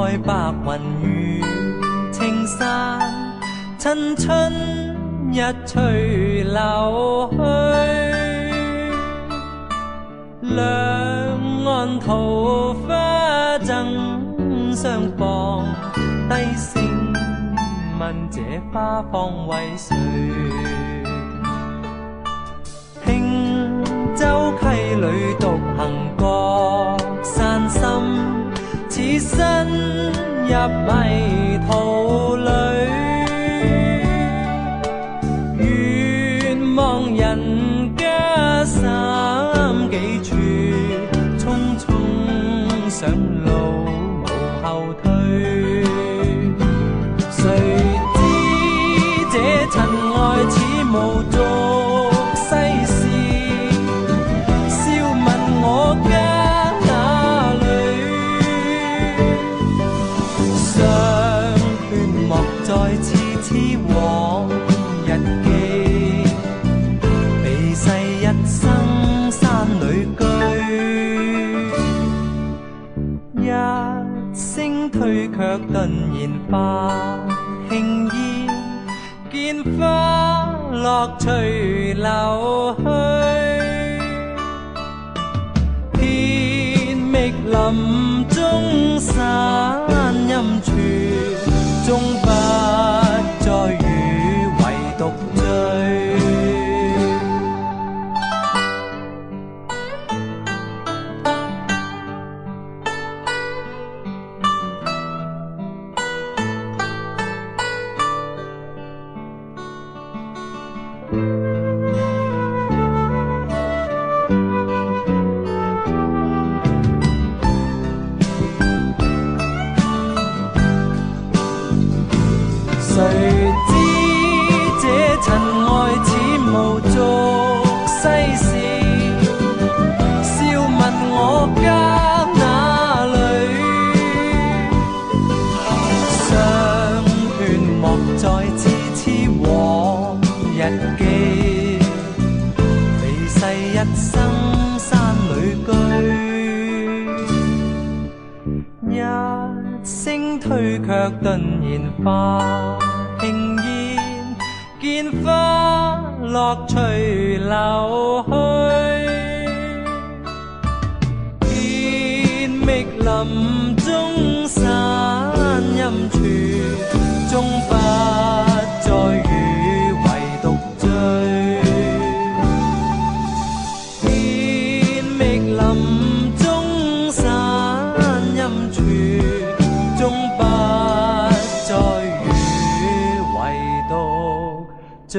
開白雲與青山，趁春一吹流去，兩岸桃花爭相放，低聲問這花方為誰？輕舟溪裏獨行過山深，此身入迷途裏，願望人家三幾處，匆匆上路無後退。誰知這塵埃似無續世事，笑問我家哪裏？相勸莫再次痴往日記，避世一生山裏居。一聲退卻頓然化輕煙，見花落隨流去，遍覓林中山陰處，終不再與唯獨醉。誰知這塵埃似無續世事，笑問我家哪裏？相勸莫再次痴往日記，避世一生山裏居。一聲退卻頓然化輕煙，見花落隨流去，遍覓林中山陰處，終不再與唯獨醉。遍覓林中山陰處，終不再與唯獨醉。